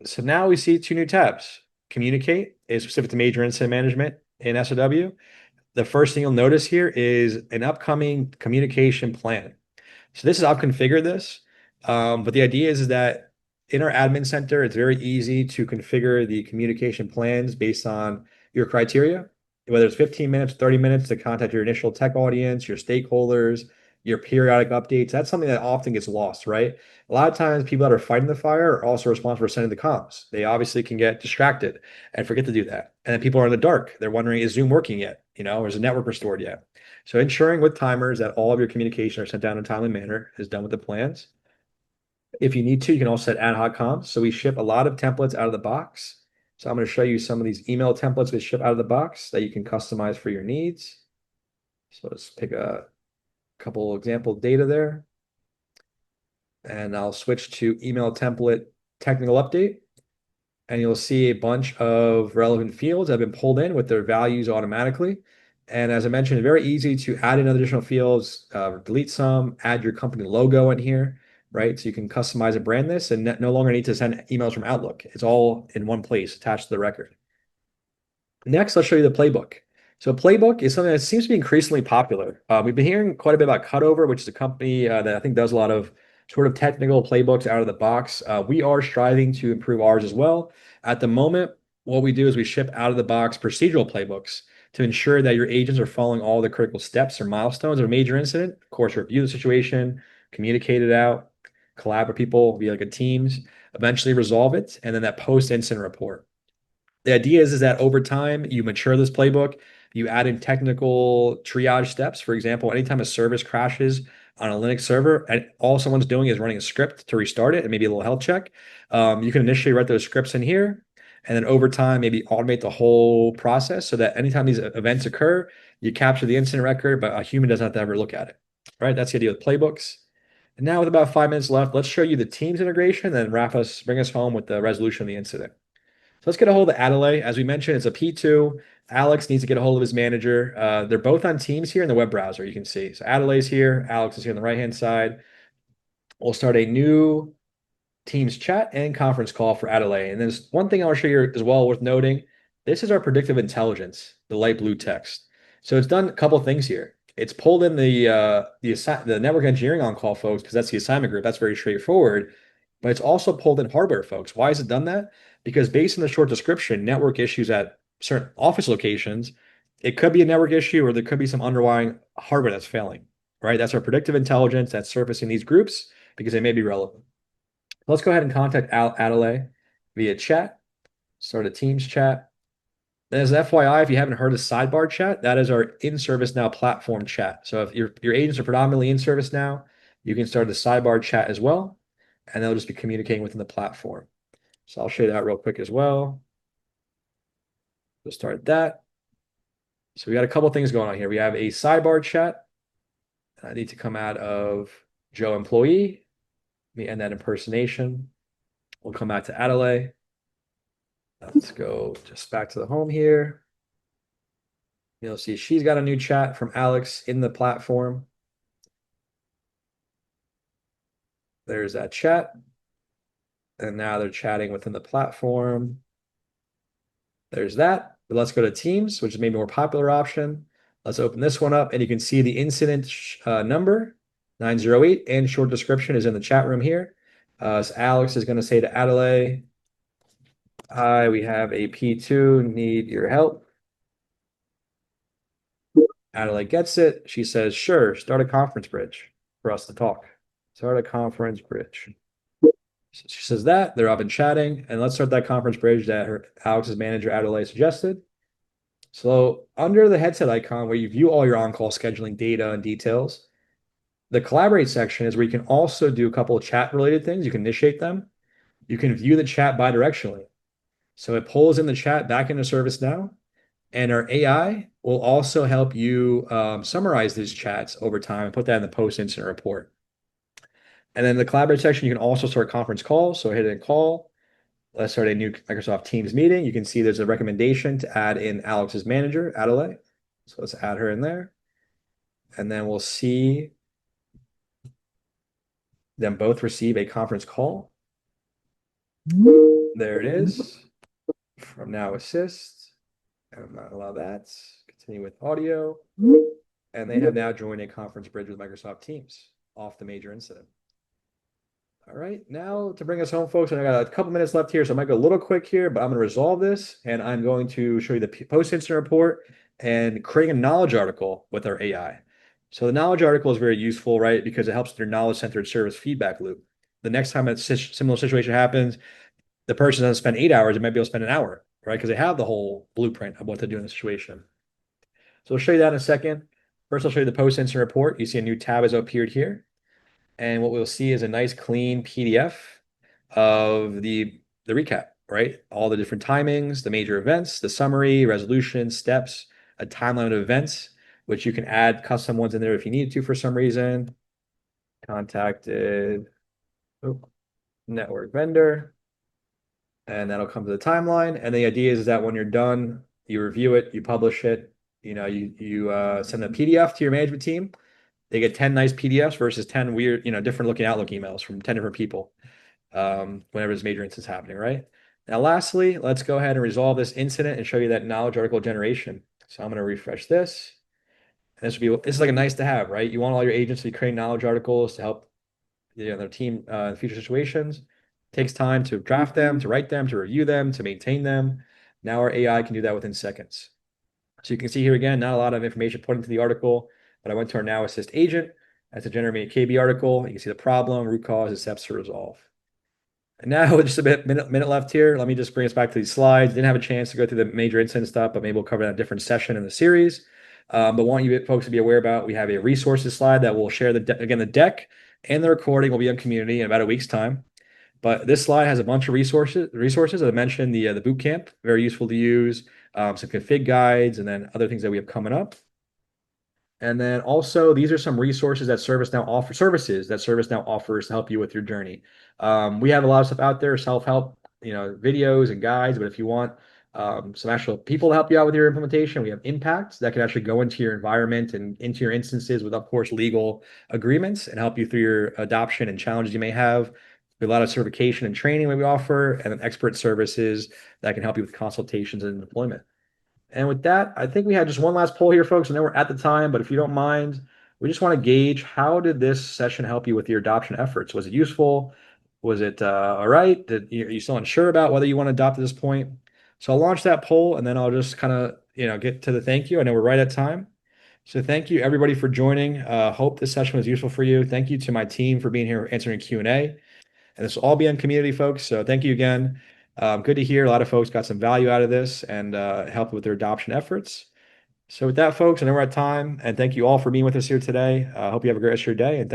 So now we see 2 new tabs. Communicate is specific to major incident management in SOW. The first thing you'll notice here is an upcoming communication plan. So this is, I've configured this, but the idea is that in our admin center, it's very easy to configure the communication plans based on your criteria, whether it's 15 minutes, 30 minutes to contact your initial tech audience, your stakeholders, your periodic updates. That's something that often gets lost, right? A lot of times people that are fighting the fire are also responsible for sending the comms. They obviously can get distracted and forget to do that. And then people are in the dark. They're wondering, is Zoom working yet? Or is the network restored yet? So ensuring with timers that all of your communication are sent down in a timely manner is done with the plans. If you need to, you can also set ad hoc comms. So we ship a lot of templates out of the box. So I'm going to show you some of these email templates we ship out of the box that you can customize for your needs. So let's pick a couple example data there. And I'll switch to email template technical update. And you'll see a bunch of relevant fields that have been pulled in with their values automatically. And as I mentioned, very easy to add in additional fields, delete some, add your company logo in here. right? So you can customize and brand this and no longer need to send emails from Outlook. It's all in one place attached to the record. Next, I'll show you the playbook. So playbook is something that seems to be increasingly popular. We've been hearing quite a bit about Cutover, which is a company that I think does a lot of sort of technical playbooks out of the box. We are striving to improve ours as well. At the moment, what we do is we ship out of the box procedural playbooks to ensure that your agents are following all the critical steps or milestones of a major incident. Of course, review the situation, communicate it out, collaborate with people via like a Teams, eventually resolve it, and then that post-incident report. The idea is that over time, you mature this playbook, you add in technical triage steps. For example, anytime a service crashes on a Linux server and all someone's doing is running a script to restart it and maybe a little health check, you can initially write those scripts in here. And then over time, maybe automate the whole process so that anytime these events occur, you capture the incident record, but a human doesn't have to ever look at it. Right? That's the idea with playbooks. And now with about 5 minutes left, let's show you the Teams integration, then bring us home with the resolution of the incident. So let's get a hold of Adelaide. As we mentioned, it's a P2. Alex needs to get a hold of his manager. They're both on Teams here in the web browser, you can see. So Adelaide's here. Alex is here on the right-hand side. We'll start a new Teams chat and conference call for Adelaide. And there's one thing I want to show you as well worth noting. This is our predictive intelligence, the light blue text. So it's done a couple of things here. It's pulled in the network engineering on-call folks because that's the assignment group. That's very straightforward. But it's also pulled in hardware folks. Why has it done that? Because based on the short description, network issues at certain office locations, it could be a network issue or there could be some underlying hardware that's failing, right? That's our predictive intelligence that's surfacing these groups because they may be relevant. Let's go ahead and contact Adelaide via chat, start a Teams chat. As an FYI, if you haven't heard of sidebar chat, that is our in ServiceNow platform chat. So if your agents are predominantly in ServiceNow, you can start the sidebar chat as well, and they'll just be communicating within the platform. So I'll show you that real quick as well. We'll start that. So we got a couple things going on here. We have a sidebar chat. I need to come out of Joe employee. Let me end that impersonation. We'll come back to Adelaide. Let's go just back to the home here. You'll see she's got a new chat from Alex in the platform. There's that chat. And now they're chatting within the platform. There's that. But let's go to Teams, which is maybe a more popular option. Let's open this one up, and you can see the incident number, 908, and short description is in the chat room here. So Alex is going to say to Adelaide, hi, we have a P2, need your help. Adelaide gets it. She says, sure, start a conference bridge for us to talk. Start a conference bridge. So she says that, they're up and chatting, and let's start that conference bridge that Alex's manager, Adelaide, suggested. So under the headset icon where you view all your on-call scheduling data and details, the collaborate section is where you can also do a couple of chat-related things. You can initiate them. You can view the chat bidirectionally. So it pulls in the chat back into ServiceNow, and our AI will also help you summarize these chats over time and put that in the post-incident report. And then the collaborate section, you can also start conference calls. So hit a call. Let's start a new Microsoft Teams meeting. You can see there's a recommendation to add in Alex's manager, Adelaide. So let's add her in there. And then we'll see them both receive a conference call. There it is. From Now Assist. I'm not allow that. Continue with audio. And they have now joined a conference bridge with Microsoft Teams off the major incident. All right, now to bring us home, folks, and I got a couple minutes left here, so I might go a little quick here, but I'm going to resolve this, and I'm going to show you the post-incident report and creating a knowledge article with our AI. So the knowledge article is very useful, right, because it helps their knowledge-centered service feedback loop. The next time a similar situation happens, the person doesn't spend 8 hours, it might be able to spend an hour, right, because they have the whole blueprint of what to do in the situation. So I'll show you that in a second. First, I'll show you the post-incident report. You see a new tab has appeared here. And what we'll see is a nice clean PDF of the recap, right? All the different timings, the major events, the summary, resolution, steps, a timeline of events, which you can add custom ones in there if you need to for some reason. Contacted network vendor. And that'll come to the timeline. And the idea is that when you're done, you review it, you publish it, you send a PDF to your management team. They get 10 nice PDFs versus 10 weird, different looking Outlook emails from 10 different people whenever there's a major incident happening, right? Now, lastly, let's go ahead and resolve this incident and show you that knowledge article generation. So I'm going to refresh this. And this is like a nice to have, right? You want all your agents to be creating knowledge articles to help their team in future situations. It takes time to draft them, to write them, to review them, to maintain them. Now our AI can do that within seconds. So you can see here again, not a lot of information put into the article, but I went to our Now Assist agent as to generate a KB article. You can see the problem, root cause, and steps to resolve. And now with just a minute left here, let me just bring us back to these slides. Didn't have a chance to go through the major incident stuff, but maybe we'll cover that in a different session in the series. But want you folks to be aware about, we have a resources slide that will share the deck and the recording will be on community in about a week's time. But this slide has a bunch of resources. As I mentioned, the boot camp, very useful to use, some config guides, and then other things that we have coming up. And then also, these are some resources that ServiceNow offers to help you with your journey. We have a lot of stuff out there, self-help, videos and guides. But if you want some actual people to help you out with your implementation, we have impacts that can actually go into your environment and into your instances with, of course, legal agreements and help you through your adoption and challenges you may have. We have a lot of certification and training that we offer, and then expert services that can help you with consultations and deployment. And with that, I think we had just one last poll here, folks. I know we're at the time, but if you don't mind, we just want to gauge, how did this session help you with your adoption efforts? Was it useful? Was it all right? Are you still unsure about whether you want to adopt at this point? So I'll launch that poll and then I'll just kind of, get to the thank you. I know we're right at time. So thank you everybody for joining. Hope this session was useful for you. Thank you to my team for being here answering Q&A. And this will all be on community, folks. So thank you again. Good to hear a lot of folks got some value out of this and helped with their adoption efforts. So with that, folks, I know we're at time, and thank you all for being with us here today. I hope you have a great rest of your day. And